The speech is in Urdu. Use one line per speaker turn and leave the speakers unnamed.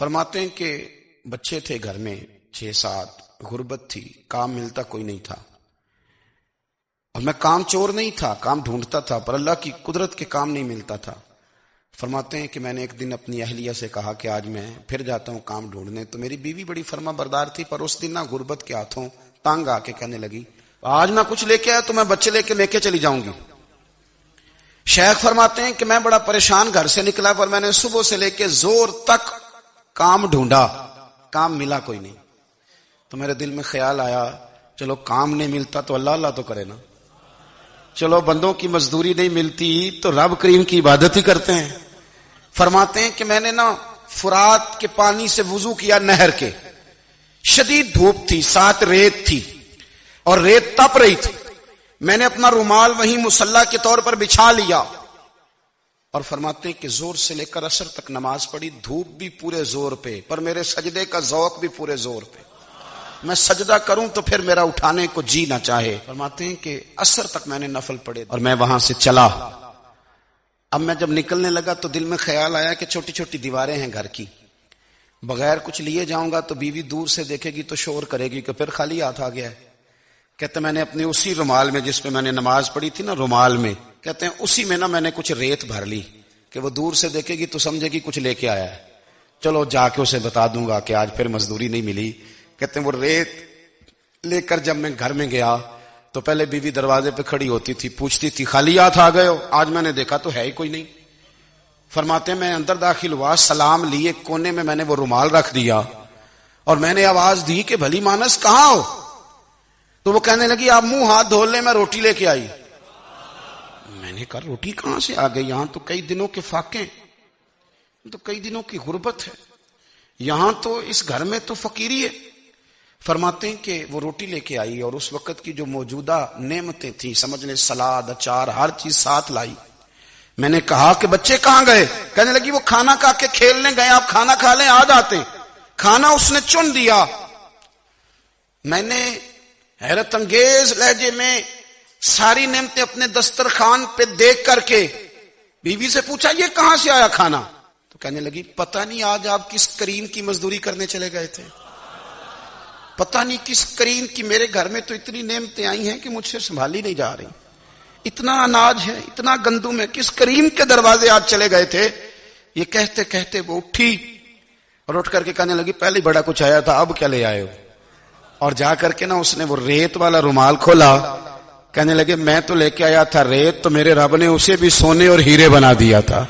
فرماتے ہیں کہ بچے تھے گھر میں 6-7، غربت تھی، کام ملتا کوئی نہیں تھا، اور میں کام چور نہیں تھا، کام ڈھونڈتا تھا، پر اللہ کی قدرت کے کام نہیں ملتا تھا۔ فرماتے ہیں کہ میں نے ایک دن اپنی اہلیہ سے کہا کہ آج میں پھر جاتا ہوں کام ڈھونڈنے، تو میری بیوی بڑی فرما بردار تھی، پر اس دن نہ غربت کے ہاتھوں تانگ آ کے کہنے لگی آج نہ کچھ لے کے آیا تو میں بچے لے کے چلی جاؤں گی۔ شیخ فرماتے ہیں کہ میں بڑا پریشان گھر سے نکلا، پر میں نے صبح سے لے کے زور تک کام ڈھونڈا، کام ملا کوئی نہیں۔ تو میرے دل میں خیال آیا چلو کام نہیں ملتا تو اللہ تو کرے نا، چلو بندوں کی مزدوری نہیں ملتی تو رب کریم کی عبادت ہی کرتے ہیں۔ فرماتے ہیں کہ میں نے فرات کے پانی سے وضو کیا، نہر کے، شدید دھوپ تھی، ساتھ ریت تھی اور ریت تپ رہی تھی، میں نے اپنا رومال وہیں مصلی کے طور پر بچھا لیا، اور فرماتے ہیں کہ زور سے لے کر عصر تک نماز پڑھی، دھوپ بھی پورے زور پہ، پر میرے سجدے کا ذوق بھی پورے زور پہ، میں سجدہ کروں تو پھر میرا اٹھانے کو جی نہ چاہے۔ فرماتے ہیں کہ عصر تک میں نے نفل پڑھے اور میں وہاں سے چلا۔ اب میں جب نکلنے لگا تو دل میں خیال آیا کہ چھوٹی چھوٹی دیواریں ہیں گھر کی، بغیر کچھ لیے جاؤں گا تو بیوی دور سے دیکھے گی تو شور کرے گی کہ پھر خالی ہاتھ آ گیا ہے۔ کہتے میں نے اپنے اسی رومال میں جس پہ میں نے نماز پڑھی تھی رومال میں، کہتے ہیں اسی میں میں نے کچھ ریت بھر لی کہ وہ دور سے دیکھے گی تو سمجھے گی کچھ لے کے آیا ہے، چلو جا کے اسے بتا دوں گا کہ آج پھر مزدوری نہیں ملی۔ کہتے ہیں وہ ریت لے کر جب میں گھر میں گیا تو پہلے بیوی دروازے پہ کھڑی ہوتی تھی، پوچھتی تھی خالی ہاتھ آ گئے ہو؟ آج میں نے دیکھا تو ہے ہی کوئی نہیں۔ فرماتے ہیں میں اندر داخل ہوا، سلام لیے، کونے میں نے وہ رومال رکھ دیا اور میں نے آواز دی کہ بھلی مانس کہاں ہو؟ تو وہ کہنے لگی آپ منہ ہاتھ دھو لیں، میں روٹی لے کے آئی۔ میں نے کہا روٹی کہاں سے آ گئی؟ یہاں تو کئی دنوں کے فاقے، تو کئی دنوں کی غربت ہے، یہاں تو اس گھر میں تو فقیری ہے۔ فرماتے ہیں کہ وہ روٹی لے کے آئی اور اس وقت کی جو موجودہ نعمتیں تھیں، سمجھ لیں سلاد، اچار، ہر چیز ساتھ لائی۔ میں نے کہا کہ بچے کہاں گئے؟ کہنے لگی وہ کھانا کھا کے کھیلنے گئے، آپ کھانا کھا لیں آ جاتے۔ کھانا اس نے چن دیا۔ میں نے حیرت انگیز لہجے میں ساری نعمتیں اپنے دسترخوان پہ دیکھ کر کے بیوی سے پوچھا یہ کہاں سے آیا کھانا؟ تو کہنے لگی پتہ نہیں آج آپ کس کریم کی مزدوری کرنے چلے گئے تھے، پتہ نہیں کس کریم کی، میرے گھر میں تو اتنی نعمتیں آئی ہیں کہ مجھ سے سنبھالی نہیں جا رہی، اتنا اناج ہے، اتنا گندم ہے، کس کریم کے دروازے آج چلے گئے تھے؟ یہ کہتے کہتے وہ اٹھی اور اٹھ کر کے کہنے لگی پہلے بڑا کچھ آیا تھا، اب کیا لے آئے ہو؟ اور جا کر کے اس نے وہ ریت والا رومال کھولا، کہنے لگے میں تو لے کے آیا تھا ریت، تو میرے رب نے اسے بھی سونے اور ہیرے بنا دیا تھا۔